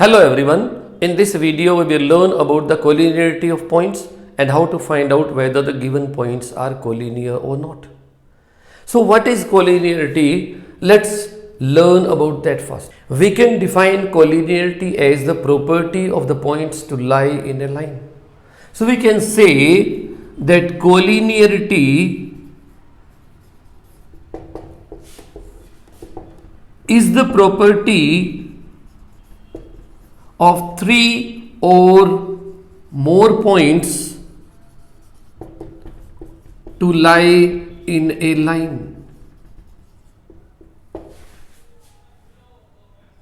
Hello everyone, in this video we will learn about the collinearity of points and how to find out whether the given points are collinear or not. So what is collinearity? Let's learn about that first. We can define collinearity as the property of the points to lie in a line. So we can say that collinearity is the property of three or more points to lie in a line.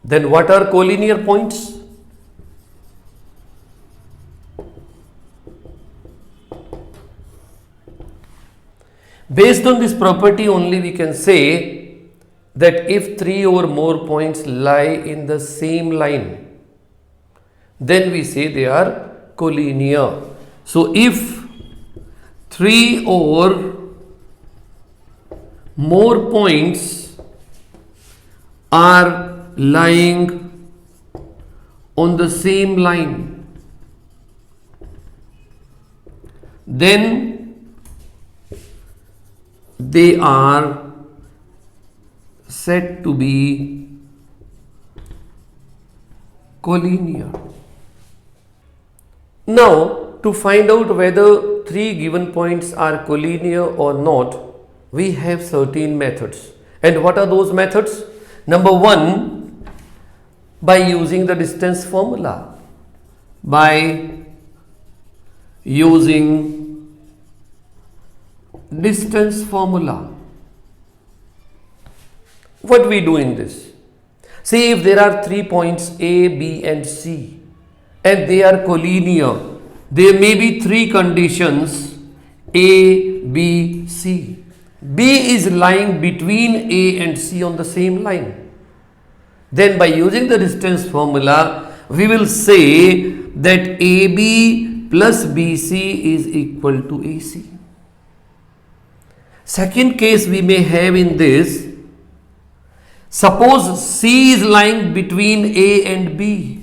Then what are collinear points? Based on this property only we can say that if three or more points lie in the same line, then we say they are collinear. So if three or more points are lying on the same line, then they are said to be collinear. Now, to find out whether three given points are collinear or not, we have certain methods. And what are those methods? Number one, by using the distance formula. By using distance formula. What we do in this? See, if there are 3 points A, B and C and they are collinear, there may be three conditions A, B, C. B is lying between A and C on the same line. Then by using the distance formula, we will say that AB plus BC is equal to AC. Second case we may have in this, suppose C is lying between A and B.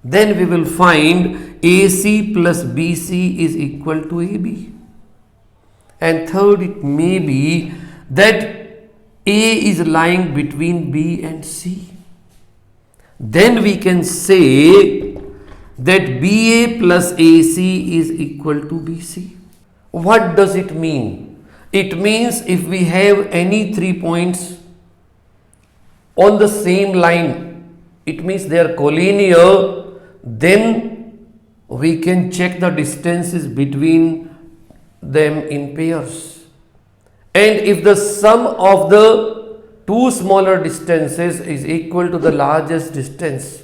Then we will find AC plus BC is equal to AB. And third, it may be that A is lying between B and C. Then we can say that BA plus AC is equal to BC. What does it mean? It means if we have any 3 points on the same line, it means they are collinear, then we can check the distances between them in pairs. And if the sum of the two smaller distances is equal to the largest distance,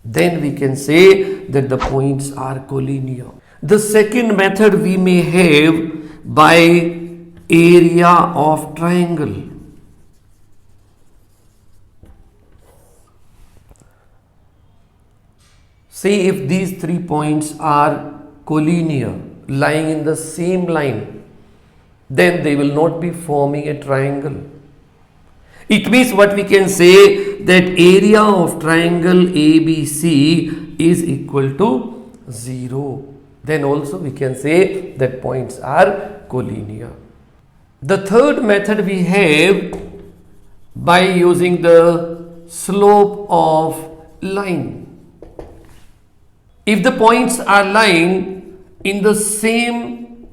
then we can say that the points are collinear. The second method we may have by area of triangle. See, if these 3 points are collinear, lying in the same line, then they will not be forming a triangle. It means what we can say, that area of triangle ABC is equal to 0. Then also we can say that points are collinear. The third method we have by using the slope of line. If the points are lying in the same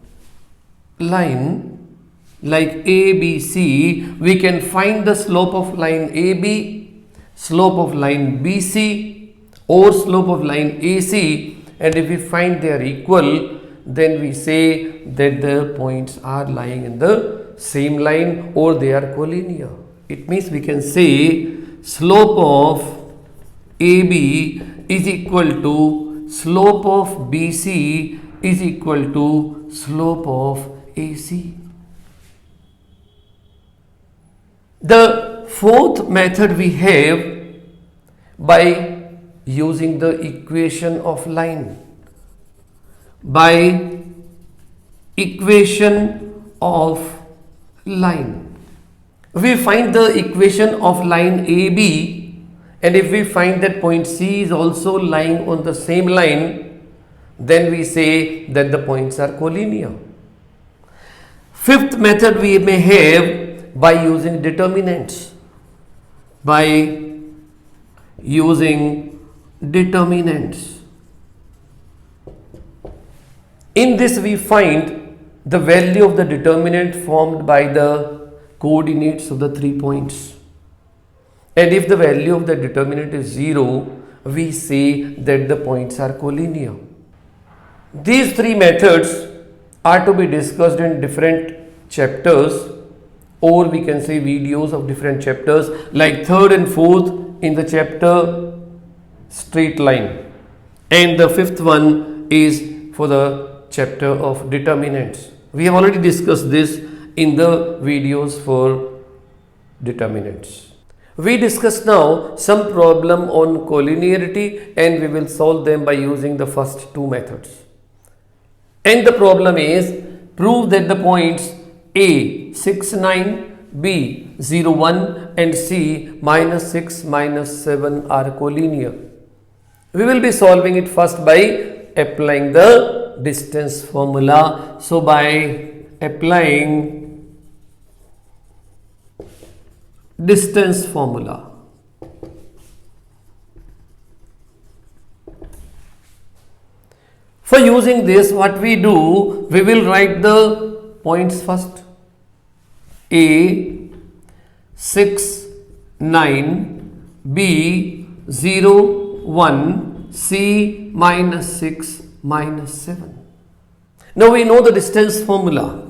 line like ABC, we can find the slope of line AB, slope of line BC or slope of line AC, and if we find they are equal, then we say that the points are lying in the same line or they are collinear. It means we can say slope of AB is equal to slope of BC is equal to slope of AC. The fourth method we have by using the equation of line. By equation of line. We find the equation of line AB And if we find that point C is also lying on the same line, then we say that the points are collinear. Fifth method we may have by using determinants. By using determinants. In this we find the value of the determinant formed by the coordinates of the 3 points. And if the value of the determinant is 0, we say that the points are collinear. These 3 methods are to be discussed in different chapters, or we can say videos of different chapters, like 3rd and 4th in the chapter straight line, and the 5th one is for the chapter of determinants. We have already discussed this in the videos for determinants. We discuss now some problem on collinearity, and we will solve them by using the first 2 methods. And the problem is, prove that the points A 6, 9, B 0, 1 and C minus 6, minus 7 are collinear. We will be solving it first by applying the distance formula. So by applying distance formula, for using this, what we do, we will write the points first. A 6, 9, B 0, 1, C minus 6, minus 7. Now we know the distance formula.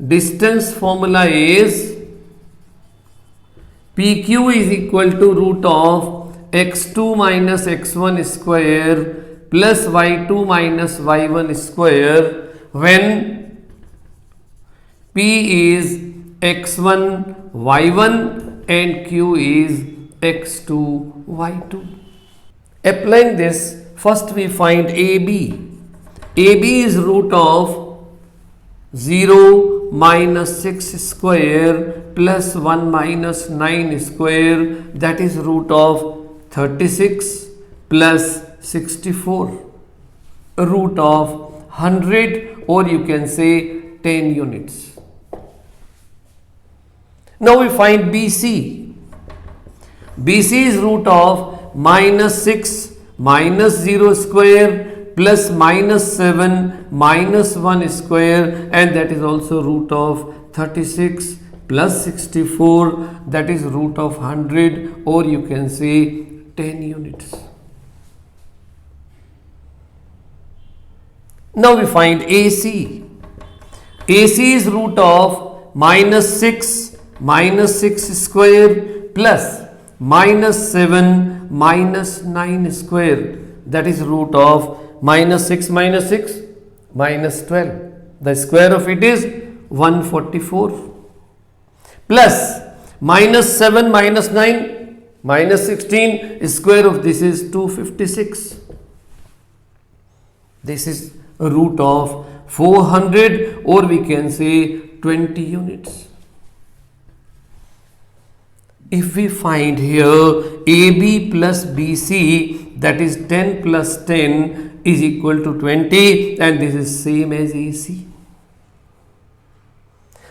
Distance formula is PQ is equal to root of x2 minus x1 square plus y2 minus y1 square, when P is x1 y1 and Q is x2 y2. Applying this, first we find AB. AB is root of 0 minus 6 square plus 1 minus 9 square, that is root of 36 plus 64, root of 100, or you can say 10 units. Now we find BC. BC is root of minus 6 minus 0 square plus minus 7 minus 1 square, and that is also root of 36 plus 64, that is root of 100, or you can say 10 units. Now we find AC. AC is root of minus 6 square plus minus 7 minus 9 square, that is root of minus 6 minus 12. The square of it is 144 plus minus 7 minus 9 minus 16, square of this is 256. This is a root of 400, or we can say 20 units. If we find here AB plus BC, that is 10 plus 10 is equal to 20, and this is same as AC.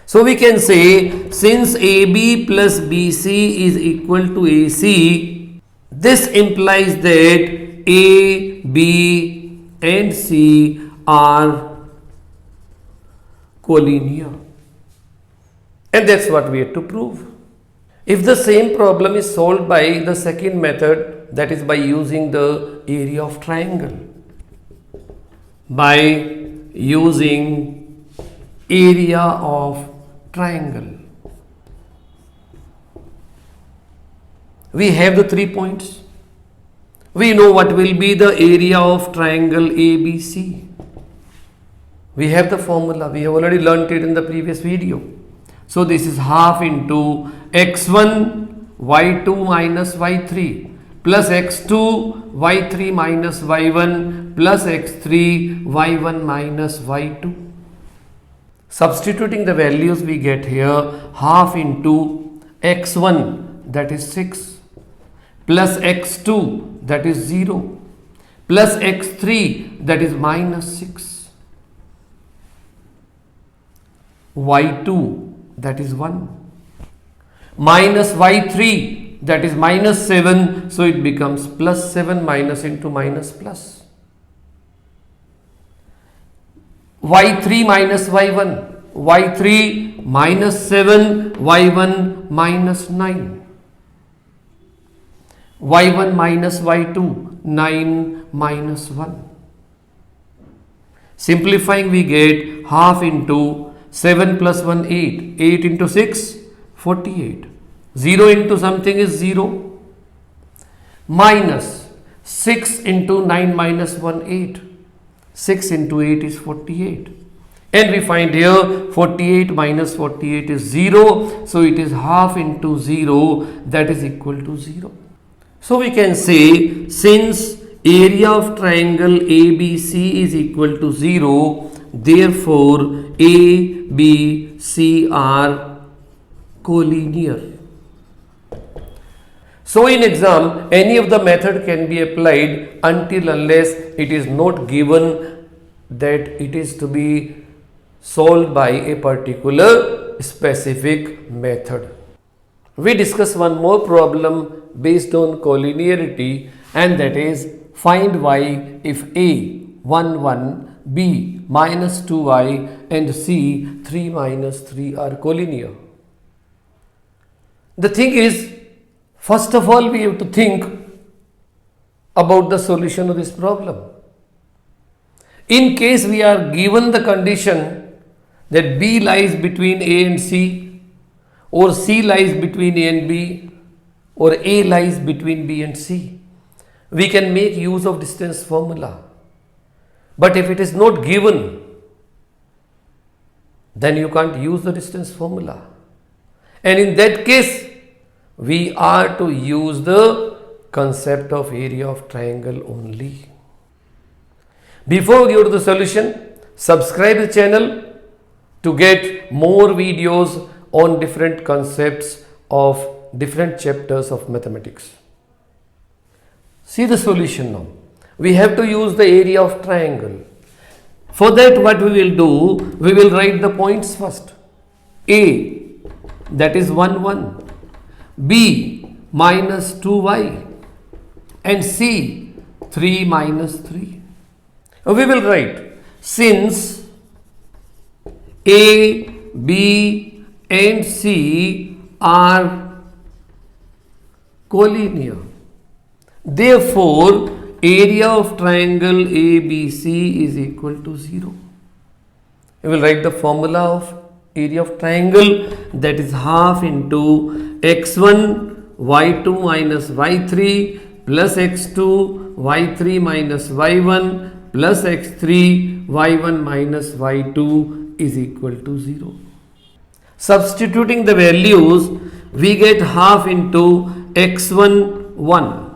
So we can say, since AB plus BC is equal to AC, this implies that A, B and C are collinear, and that's what we have to prove. If the same problem is solved by the second method, that is by using the area of triangle, by using area of triangle, we have the 3 points. We know what will be the area of triangle ABC. We have the formula, we have already learnt it in the previous video. So this is half into x1 y2 minus y3 plus x2 y3 minus y1 plus x3 y1 minus y2. Substituting the values, we get here half into x1, that is 6, plus x2 that is 0 plus x3 that is minus 6, y2 that is 1 minus y3 that is minus 7, so it becomes plus 7 minus into minus plus, y3 minus y1, y3 minus 7, y1 minus 9, y1 minus y2, 9 minus 1. Simplifying, we get half into 7 plus 1 8, 8 into 6 48, 0 into something is 0, minus 6 into 9 minus 1 8, 6 into 8 is 48, and we find here 48 minus 48 is 0, so it is half into 0, that is equal to 0. So we can say, since area of triangle ABC is equal to 0, therefore A, B, C are collinear. So in exam, any of the method can be applied until unless it is not given that it is to be solved by a particular specific method. We discuss one more problem based on collinearity, and that is find y if A 1 1, B minus 2y and C 3 minus 3 are collinear. The thing is, first of all, we have to think about the solution of this problem. In case we are given the condition that B lies between A and C, or C lies between A and B, or A lies between B and C, we can make use of distance formula. But if it is not given, then you can't use the distance formula. And in that case, we are to use the concept of area of triangle only. Before we go to the solution, subscribe the channel to get more videos on different concepts of different chapters of mathematics. See the solution now. We have to use the area of triangle. For that, what we will do, we will write the points first. A, that is 1 1. B minus 2y, and C 3 minus 3. We will write, since A, B and C are collinear, therefore area of triangle ABC is equal to 0. We will write the formula of area of triangle, that is half into x1 y2 minus y3 plus x2 y3 minus y1 plus x3 y1 minus y2 is equal to 0. Substituting the values, we get half into x1 1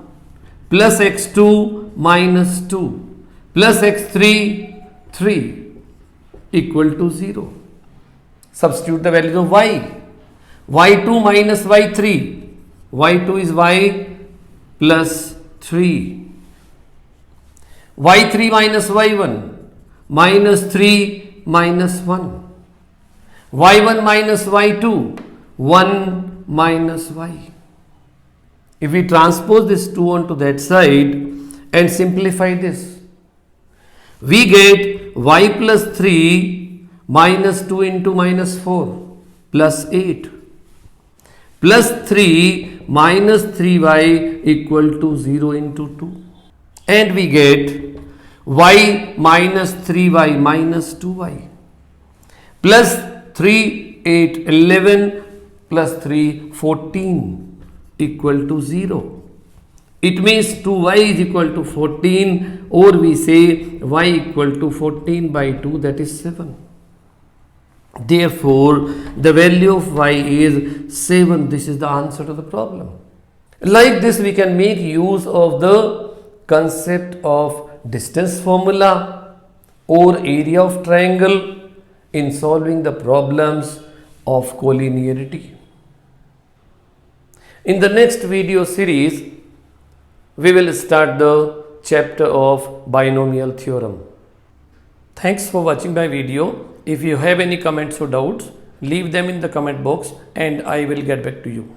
plus x2 minus 2 plus x3 3 equal to 0. Substitute the values of y. y2 minus y3. y2 is y plus 3. y3 minus y1. minus 3 minus 1. y1 minus y2. 1 minus y. If we transpose this 2 onto that side and simplify this, we get y plus 3 minus 2 into minus 4 plus 8 plus 3 minus 3y equal to 0 into 2, and we get y minus 3y minus 2y plus 3 8 11 plus 3 14 equal to 0. It means 2y is equal to 14, or we say y equal to 14 by 2, that is 7. Therefore, the value of y is 7. This is the answer to the problem. Like this, we can make use of the concept of distance formula or area of triangle in solving the problems of collinearity. In the next video series, we will start the chapter of binomial theorem. Thanks for watching my video. If you have any comments or doubts, leave them in the comment box and I will get back to you.